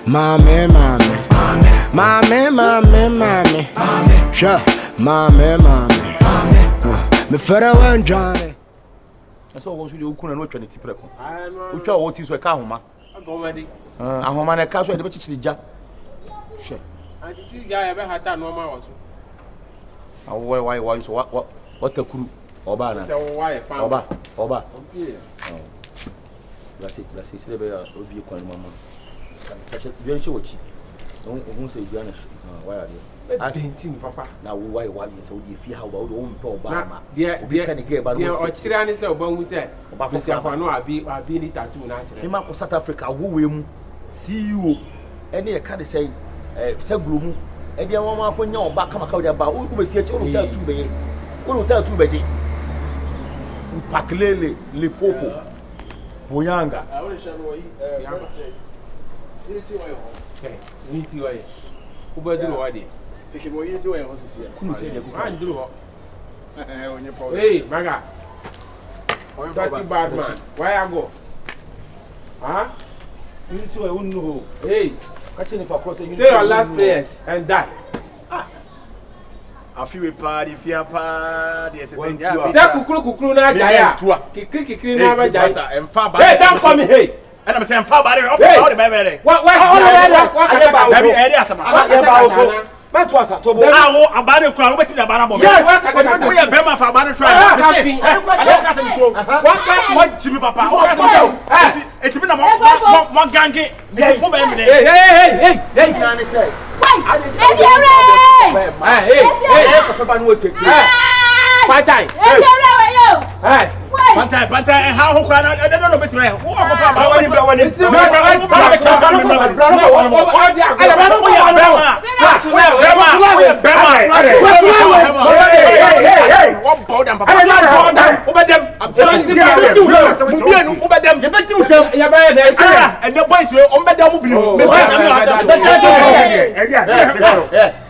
Mame. Sure. Mame. Me fera wan Johnny. So won so dey okun na no twa ne tipreko. O twa wo ti so e ka homa. Agomadi. Ahoma na ka so e de be chichiri ja. Hwe. Chichiri ja ya be hata no ma wo so. Why so what takuru oba na. Oba. Bless it say be obi ekwan mama. Ka che bi nche wochi. Ohun say bi ana why are they? Papa. Na why so dey fear how about o mpe oba ma. Dia kan get ba no. O tire ani say oba hu say. Oba for afa no abi ni tattoo na kire. Hima ko South Africa wo we mu CEO ene e ka de say saguro mu e dia won ma ko nya oba kama ka de ba wo be si e che wo tattoo be ye. Wo tattoo be je. Mpaklele Lipopo. Boyanga. I want to show you what say. Unity way home. Okay. Unity way. Who be do what dey? Pick more unity way home see. Kunu say dey go. Man do what? On your power. Hey, Maga. Dirty bad man. Why I go? Huh? Unity way won no. Hey, Catch any for cross. say your last players and die. I feel a party, fear party. Yes, Say kukuru na jaya. Kikiri na ba jaya. Hey, don't call me hey. And I'm saying far body off all the baby. What Man to asa to bo. Abane kwa we betimi abana bo. Yes, we are bema for abane try. What Jimmy papa. It be na mo gange. Mo be me. Hey. Nani say. Hey, Papa no say. Pantai. Pantai how ho kwa na don't know betimi. Who go for abane.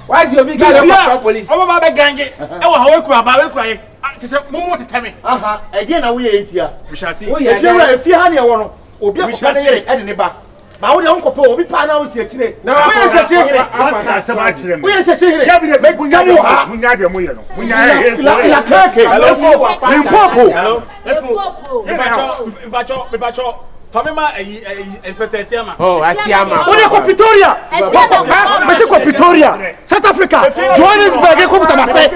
Why do you be call police? Oh, my gange. E wo hawe kura ba we kura ye. Ti se mo ti teme. E dey na we etia. We shall see. E fi ha ne wo no. Obi akwa na yere e de ne ba. Ba wo de onkopo obi pa na wo ti atire. Na we se chire. Aka se ba chire me. We se chire. Ya bi de jamu ha. Munya de mo ye no. Munya la kake. Limpopo. Hello. Ibacho. Famema expectation ma. Oh, Asiama. Ode ko Pretoria. Me se ko Pretoria. South Africa. Johannesburg ko busa mase.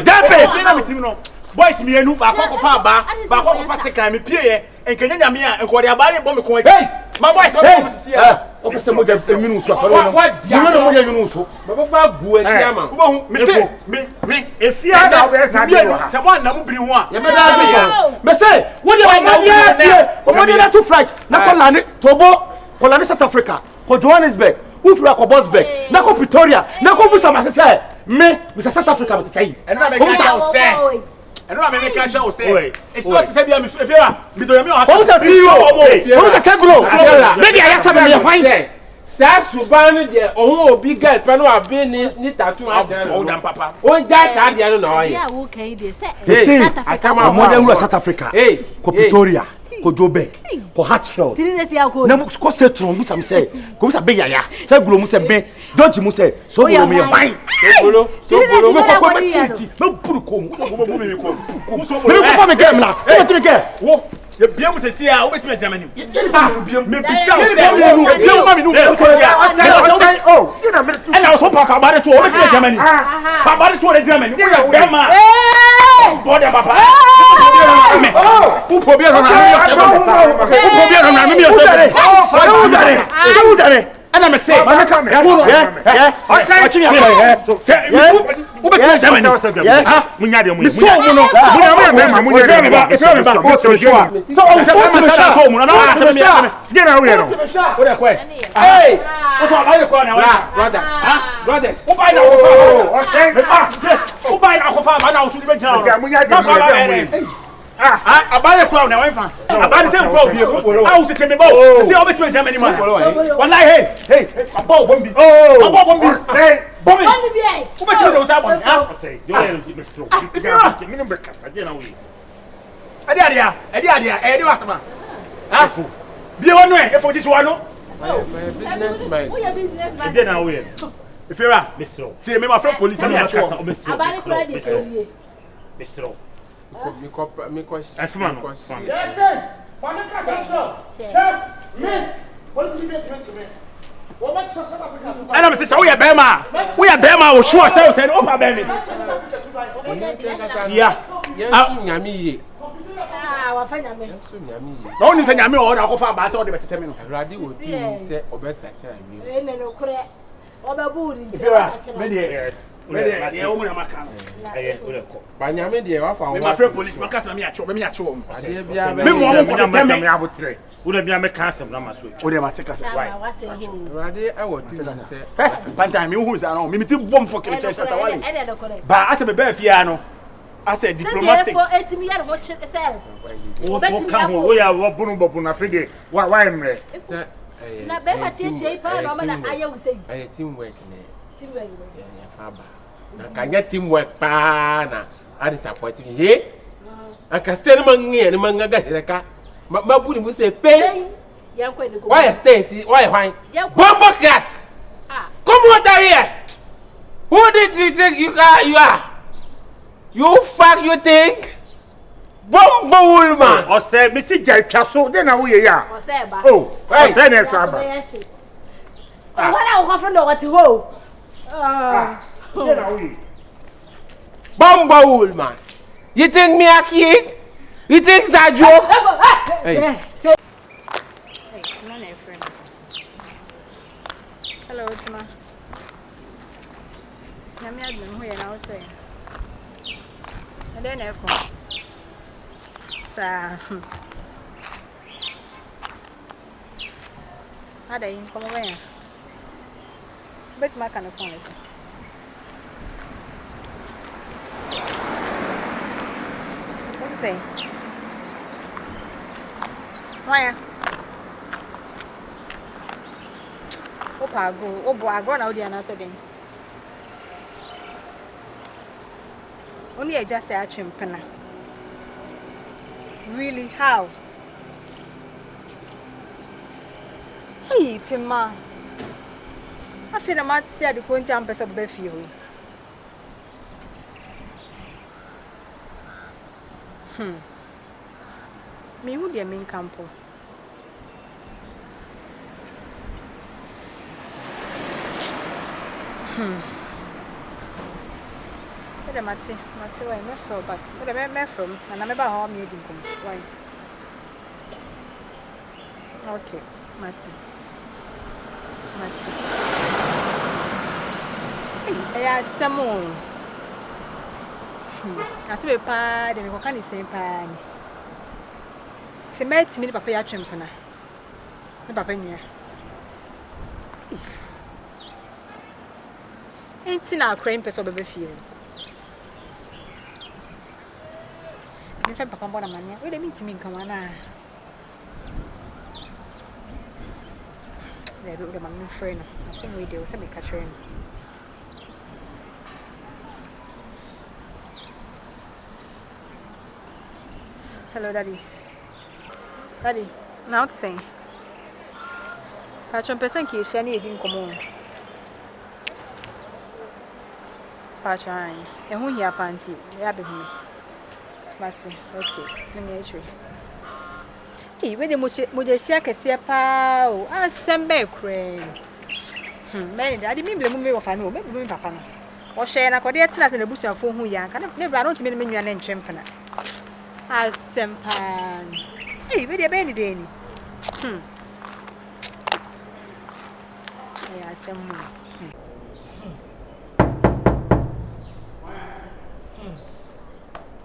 Dape. Na metim no. Boys mi enu ba ko fa ba ko fa second me pie ye enkenya nyame a enko de abare bo me ko agi. My boys ma ko sisi ya. O ko se mo de eminu so so no. Mo no mo de eminu so. Baba fa gu Asiama. Wo hu me se me efia na be sa de no. Se mo anam biri ho a. Ye be da be so. Me se wo de mo de na to flight na ko lane tobo South Africa ko Johannesburg wo fura ko Bosberg na ko Pretoria na ko busa mase se me South Africa me say. And na me ka say. And no me catch you say. It's not to say be if you are me do me o. Who say CEO? Who say Seguro? Maybe I have some wine. Sa suban de ohun obi girl pe no abi ni tattoo ajere. O dan papa. O ja sa de no na o ye. Yeah, who can dey say? Asama modern South Africa. Hey, ko Pretoria, ko Joburg, ko Hartfield. Na mo ko setron mu sam say, ko bisa be yaya. Seguro mu say be, Dodge mu say, so bolo me wine. So bolo me ko matiti. Me puru ko mu. Me ko fa me game la. E ti me game. Wo ye bia mu se si a wo beti me Germany. Me bisa o say bia ma me no. Oh, you na me. E na so pa fa ba de to wo beti me Germany. Fa ba de to de Germany. Wo ye be ma. Body papa. Oh, who probably run and I'm say, abale kwa na wifa abale se kwa obi awu se teme bo se obetu Germany man wallahi hey abo bombi say bombi obetu de usa bombi say yo le mesro mi no be kasa de na we ade wasama bie wono e fo chichi wono My business mind. Who your business mind? Then now we. If you're a Mr. See me my friend police me at you. Mr. Me question. I fman. Yes, then. Why not catch up? Me. What is the difference to me? What makes South Africa? And I'm saying we are Bema. We are Bema. We sure say opa Bema. Yes, nyami. Wa fa nyame. Yes, nyami. No one say nyame o na ko fa ba say o de betete me no. Awurade wo ti say obesa kira mi. Ne no kure. Obaburi nti. Me dey. Me dey. O mu na maka. Eh, o le ko. Ba nyame de wa fa. Me my friend police makasa me acho, me acho. Ade bia me mo mo ko tell me abotre. Wo na bia me cancel na maso. O de ma take us. Why? Awurade awo ti say. Banta me hu say no. Me ti bomb for kele church atawale. Ba ase be be fia no. Ase diplomatic. For 8 million ho say. O kan ho we ya wo bunu bobu na fide. Why emre? Na be ma tie pa na ma na ayewu say. Aye teamwork ne. Teamwork. Ya fa ba. Na kanya teamwork pa na ade support me. He? Aka stay no mangi ne manga ga heka. Ma buni mu say pay. Why stay see? Why why? Bombo cat. Come over here. Who did you think you are? You fuck you think? Bombo woman. O say me si jai twaso de na wo ye ya. O say ba. Oh, o say na sa ba. Wala o ka friend o ti ho. De na wo ye. Bombo woman. You think me a kid? You think that joke? Hey. Hello, Tima. I'm not going to now say. And then I come. Sir. How do you come away? But my kind of phone. What's he saying? Why? Oh, boy, I go now. The answer then. Only I just say I trim penna. Really? How? Hey, Tima. I feel I'm at see the point I'm best of Befi. Me who be a main campo. But Matty, why me from back? But me from, and I remember how me didn't come. Why? Okay, Matty. Hey, I have some more. I see a pad and we can't say pan. It's me, Papa Yachimpana. Papa, ain't seen our crane person of a few. If I'm Papa Bonamania, what do you mean to me, come on? They do the man friend. I sing video, send me catching. Hello, Daddy. Daddy, now to say. Patron person ki shani edin komo. Patron, e hu hia panti, ya be hu. Mati, okay. Na me etwe. Eh, we de mo je sia kese pa o. Asembe kren. Me Daddy mi ble mu me wo fa no, me ble mu papa no. Wo hwe na kode etina se na busuafo hu ya. Ka ne bra no ntime ne menua na ntwempena. Asempan. Hey, where you been today? Yeah, some.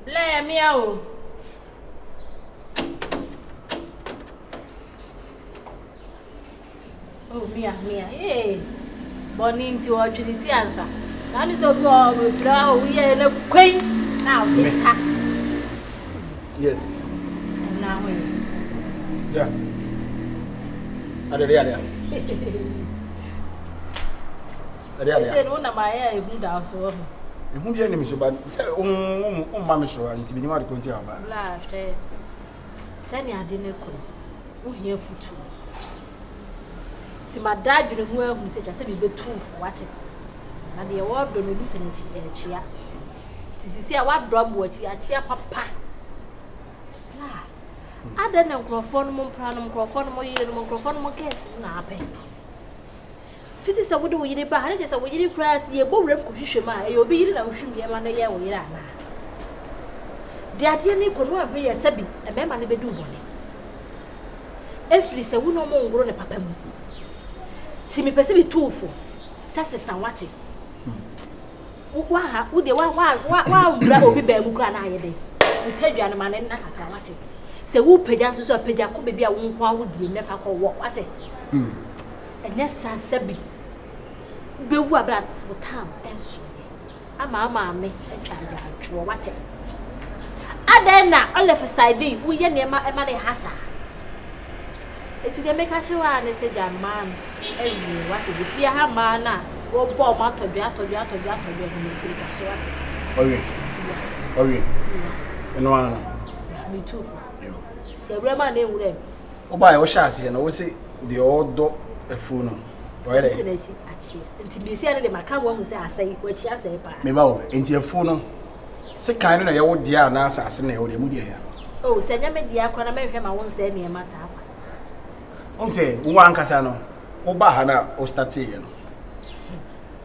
Let me out. Oh, Mia. Hey, born into opportunity answer. That is a good draw. We are a queen now. Yes. Now, yeah. Ada. I said, "Oh, na my hair, who down so?" Who be enemy so bad? Say, mama sure, and Tibi, what country about? Laughed. Send your dinner. Who here for two? Ti my dad you know who said just be too for what. Na the word do no do say chia. Ti sisi a what drum wo chia papa. La. Ada na microphone mo pra no microphone mo yire no microphone mo guess na ape. Fiti sa wo do yire ba, ha je sa wo yire kra se ye bo wrem ko hwehwe ma, e obi yire na hwehwe ye ma na ye wo yire ana. De ade ni ko no ahwe ye sabi, e me ma ne bedu bone. Efri se wo no mo ngoro ne papa mu. Ti mi pese bi tuufo. Sasesa wate. Wa ha, wo de wa wura obi ba mu kra na ayede. Utadwa no ma ne na kakra wate. Se wo pagya so pagya ko bebi a wo nko a wo di ne fa ko wo wate. Enye sa sabi. Bewu abra wo tam enso. Ama me atwa adwo wate. Adena all of side wo ye ne ma ne hasa. Eti de make sure and say man every what the fear ha man na wo bo ma todua ni sika so what. Oye. Eno ana. Me too. Yo. Ti abrama na ewure. O ba yo sha ase na wo say the odo efu no. Oye de. Ti na chi achi. Nti bi sia na de maka wo hu say asai wo chi asai pa. Me ba wo nti efu no. Se kan no na ye wo dia na asase na ye wo de mu dia ya. Oh, se nya me dia kwa na me hwe ma won say na e ma sa kwa. Say, one casano, Obahana, or Statiano.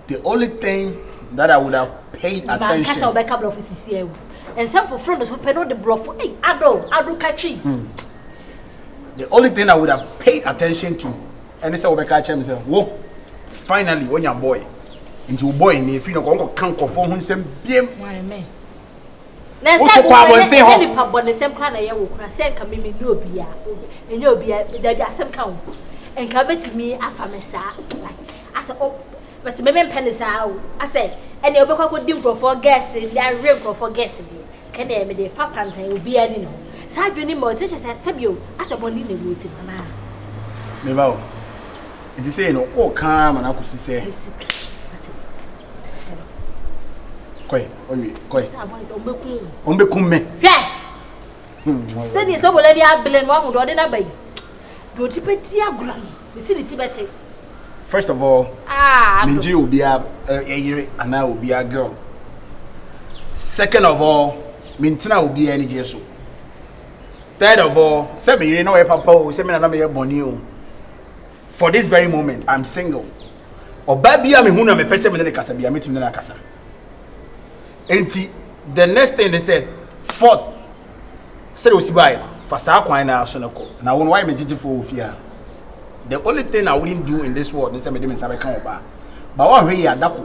The only thing that I would have paid attention to. And some for friends who pay no the bluff. Hey, Ado catchy. The only thing I would have paid attention to, and this will catch him, say, whoa, finally, when your boy, into boy, if you know, can't conform himself, why, man. Next time, any pub on the same kind of year, send come me no beer, and you'll be at some count. And come to me after my sa. I said, oh, but maybe pennies out. I said, and you'll be could do for guesses, they real for guesses. Can they be the fat pants will be any no? Side you need more teachers at Sabio, as a one in the routine, mamma. Never. It is saying, oh, calm, and I could say. Koi. Ombe. Said you so will let you bill and one would order by. Do you pay diagram? You see the Tibet. First of all, Minji will be a year and I will be a girl. Second of all, Mintina will be any year so. Third of all, send me, you know, a papa, send me another bonio. For this very moment, I'm single. Or baby, I'm a person with a casa, be a meeting in a casa. And the next thing they said, fourth, said it was by for Sakwa now, Sonoko. Now, why me for fear? The only thing I wouldn't do in this world is me say come back. But what here that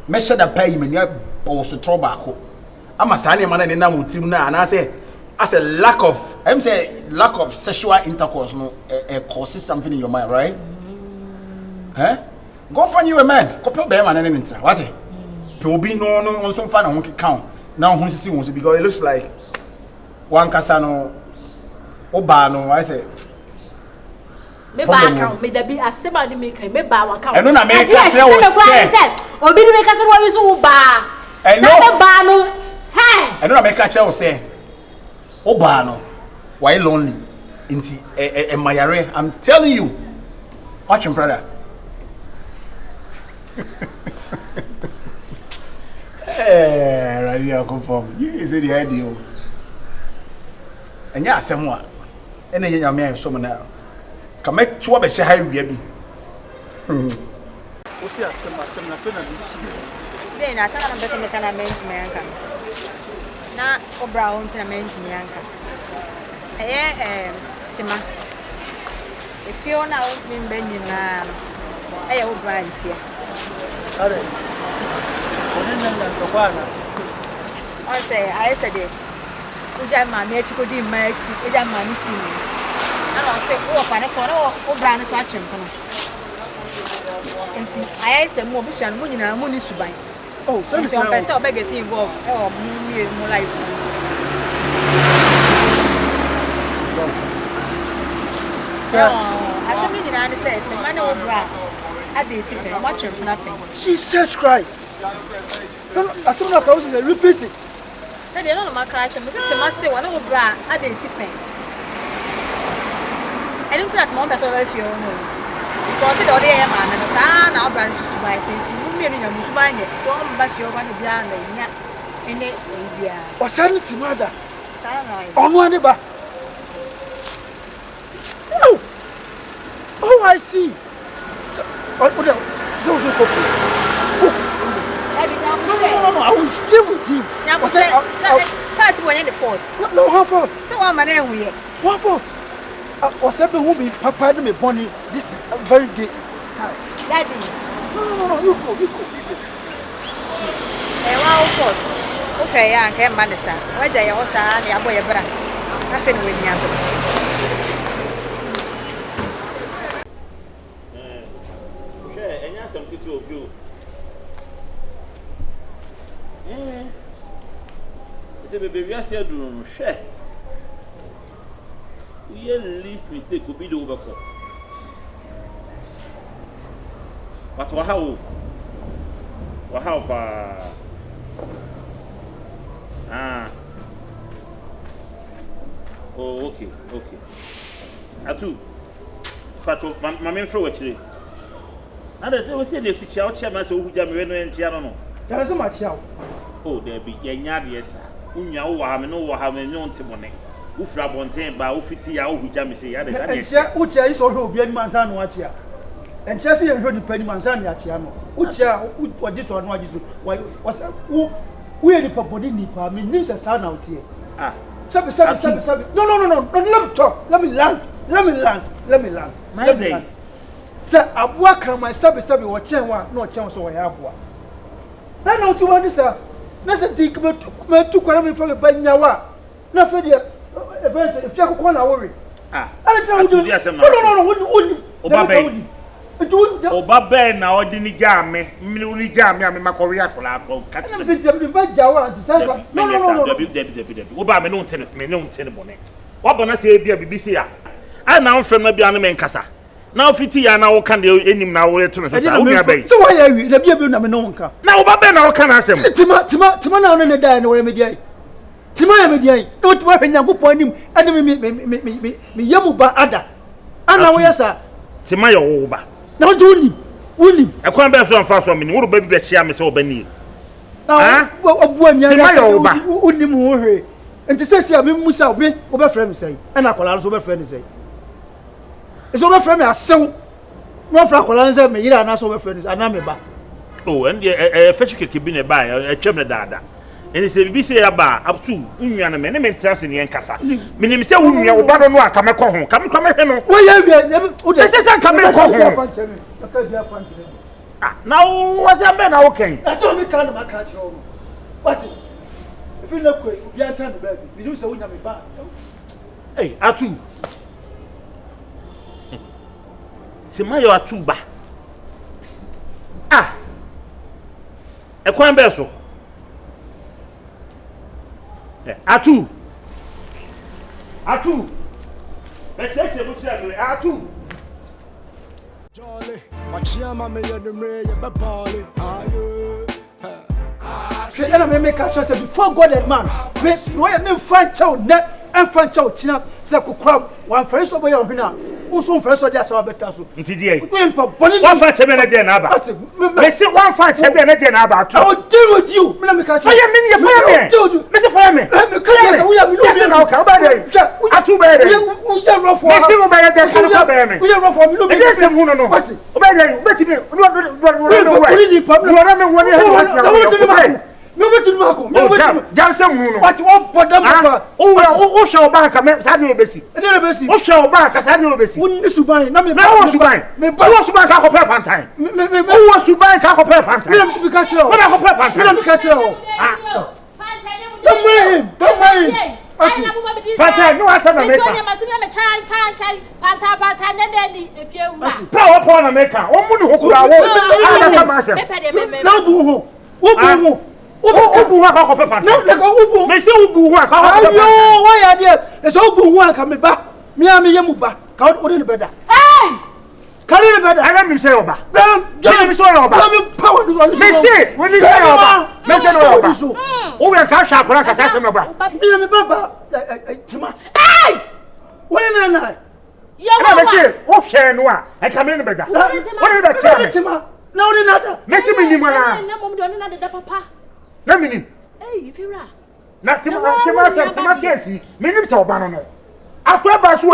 measure the pay me near also trouble. I'm a signing man and now and I say as a lack of sexual intercourse no causes something in your mind, right? Go find you a man, couple bear man and what? To be no some fun and won't count. Now who see because it looks like one casano Obano, I say. Me ba me da bi asema ni me kan me ba wa kan. Eno na me ka tell we say. Obi ni me ka se wo so ba. Say ba no. Hey. Eno na me ka tell we say. Obano. Why lonely? Inti mayare. I'm telling you. Watch him, brother. Eh, right here come from. You is the idea. Enya asem a. Ena yenya me aso mo na. Kama chwa be hye hawie bi. Osi asem na fe na biti. Be na sanga na bese me kana menti me anka. Na obra ho nti na menti me anka. Tima. If you na ho nti me mba nyina. Obra nti ya. Are. Onenanga tokwana. I said it. Uja mami echikodi machi, uja mami simi. And I say, oh, for no brand so atrim kono. Enti, I say mo bushan mo nyina mo ni suban. Oh, so you say person obey get involved. Mo life. I say nyina na say, "Ti man obra." Adeti pe, mo atrim na pe. Jesus Christ. No, as soon as I was repeat it. I don't know my catch. I'm saying to myself, "One of bra, I didn't tip pen." I don't think that my person will feel no. because the other man and son our brand to buy things. You mean you buy it. So I'm back your money behind in it. Or send it to mother. Son, On one neighbor. Oh, I see. So no, I will deal with you. That's when the fault. No, how far? So I'm an enemy. What for? Was ever who be papa me bonny this very day. Daddy. No, you go. Okay, yeah, I can't manage that. Why do you also have your boy, brother? Nothing with me. Share, and you have something to do. Baby, we are still doing share. We least mistake could be the overcome. But how? Oh, okay. Atu, Patrol, my main throw actually. And as I was saying, if you shout, chairman, so who jammed and Tiano. There is so much out. Oh, there be Yanyard, yes, Unya, no, have no timony. Ufra Bontain, by Ufiti, who jammy say, Ucha is all be Mansan watch here. And Chelsea and Rodney Penny Mansan Yachiano. Ucha, what this one was who we are the Popodini, I mean, news a son out here. Sabi. No, let me talk. Let me land. My day. Sir, I work on my sabi, what Chenwa, no chance or I have one. I know to want this, sir. Let's think about 2 quarter from a Banyawa. No, if you want to worry. I tell you, no, Obabe na odini jame, mini jame ame makoria kola ko catch. I'm saying to be Jawa to say no. Oba me no ntene bone. Wa bona say bia BBC a. I na mfrem na bia no men kasa. Na ofiti ya na wo kan de enim na wo reto no so sa wo nua bai. So why you na bia na me no nka. Na obabe na wo kan asem. Tima na no ne dai na wo me dia. Tima ya me dia. No to hwe nyankopon anim ade me yamu ba ada. Ana wo yesa. Tima ya wo ba. Na woni e kwan be so amfa so me ni wo ba bi be chia me se obani ah obu anya woni mu ho hwe enti sesi a me musa obi obe frɛ me sei na akola so obe frɛ ni sei so obe frɛ me asew no fra akola nse me yira na so obe frɛ ni ana me ba oh and fetch keke bi ne ba e twem ne daada eni se bi se ya ba up to unwa na me ne mentrase ne nkasa me nim se unwa oba no aka me kɔ ho ka me hwe no wo ya wie o de se ka me kɔ ho na wo se be na wo ken e se o mi kan ma ka kire o what if you look quick obi anta no baby me nim se wo nya me ba hey atu Tima yo atu ba e kwan be so Atu. Let's say we check Atu. Jolly, Machiyama me ya numre ya babali. Aye. Me catch us before God and man. Me no ya me fan chow net and fan chow china say ko kram one fresh over your hina. Uso fresh so dia so beta so. Nti die. One fan chebe na dia na aba. Me say one fan chebe na dia na aba Atu. I will deal with you. Me na me catch. Fire me. Me say fire me. Me catch us we are me no. Yes na o ka o ba dey. Atu ba dey. We are rough for. Me say o ba dey ka no ba me. We are rough for me no. E dey say mu no. What? O ba dey. O ba ti me. No bet you mako. No bet. Janse mu no. What one podam papa. O hwe oba ka me sa de obesi. E dey obesi. O hwe oba ka sa de obesi. Wonni suban na me. Na wo suban. Me ba wo suban ka ko pre pantan. Me wo suban ka ko pre pantan. Me ka kire o. Wo na ko pre pantan. Me ka kire o. Don't mind. Pantan no asa na me ka. Pantan ndeni efie wu. Pa wo na me ka. O mu ni hokura wo. Ana ka ma asem. Na bu ho. Ubu wa ka ko pe pantan. Na ka ubu. Me se ubu wa ka ko pe pantan. Ayo, why ya dey? E so ubu wa ka me ba. Me am yemu ba. Ka o de beda. Hey! Carry the bed. I let me say oba. Let me say oba. Let me power this on. Me say, when you say oba. Me say oba. O we ka sha akora ka sa se oba. Me baba. Tima. Hey! When na. na me say wo hwe no a e ka me no bega wo ne be chia me na ori nada me si me ni mo na na mom do na da papa na me ni Fiora na tema kesi me ni se oba no akwa ba so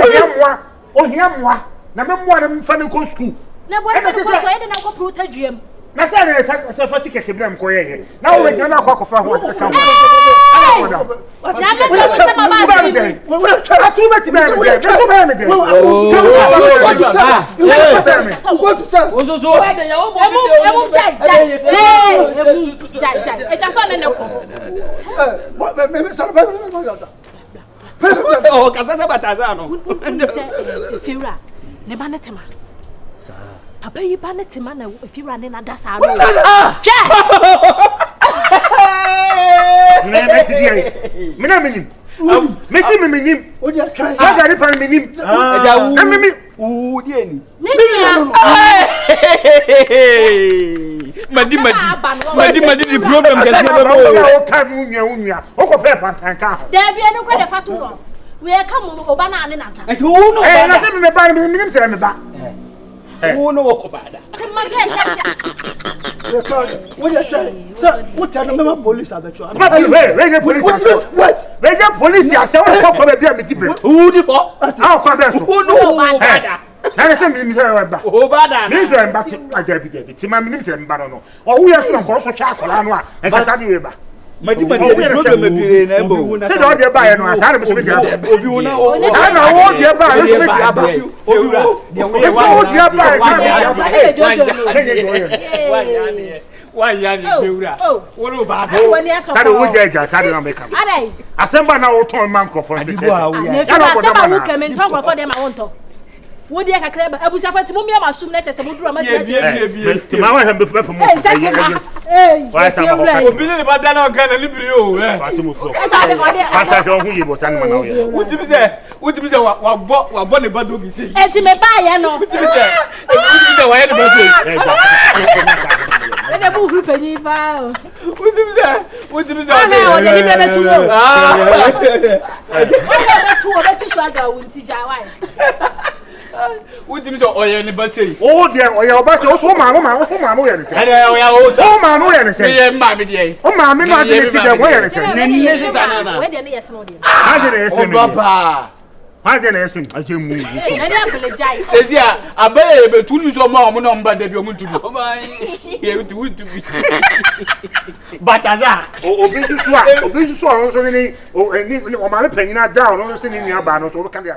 ohia moa na me moa na mfa ne ko school na bo na ko so e de na ko pro tadwam na say na se fa tikeke bram ko ye na wo wetin na akwa fa ho ka mo ja me ko se ma ba si atu be ti be me so be me de go to sir so wa de ya wo bo emu jai e ja so na ne ko me so be oh kasa bataza no se Fiora ne ba ne tema papa yi ba ne tema na Fiora ne na da sa no me ti die me na menim me si me menim o dia try sa gari pan menim eja wu na me wu die ni madi the problem get here o ka unua o ko pe fantan ka da bia ne ko da fatu ro we ka mo oba na ne na ta eti wu no na se me ba me menim se me ba wu no wo ba da te magret we call what you try sir what tell me police abecho we police what we get police ase o ko be bia me ti be wu di ko kwa be so wu no wo ba da na se me se ba wo ba da ni so en ba ti agabi ti ma menim se me ba no o wu ye so nko so hwa akola no a en ka sa di we ba madi the problem pire na ebo se do de ba ye no asa na me so be dia obi wu na o na wo de ba na so be dia ba obi wu e so wo de ba wa ya ni Fiora wo no ba sa de wo je sa de na me kam asemba na wo ton man confrontation ya na ko da wo kemen ton ko for dem a wonto wo dia kakra ba abusa fati mo mia masum na chese mo duro ma tia ti ma wa hembe pe mo wa sa mo obi le ba da na o kana libiri o wa se mo flo pata jo hu yibo tan ma na o ye utimi se wa bo ne ba do bi se enti me ba ye no utimi se wa ye ne ba so ene bu hu fanyi fa utimi se o de ni be tu o o be tu so aga wunti ja wa utimi se oye ne ba sei o de oye o ba se o so ma mo ye ne se oya o ma mo ye ne se ye ma me de o ma me no de ti de mo ye ne se ni ne se tanana we de ne yes no de ha de ne se o baba ha de ne se a je mu na de abele jai ezia abaye be tunu so ma mo no mba de bi o mutu o ma ye utu bi bataza obi su so o so ni o ma me panyina down o so ni nua ba no so o kan de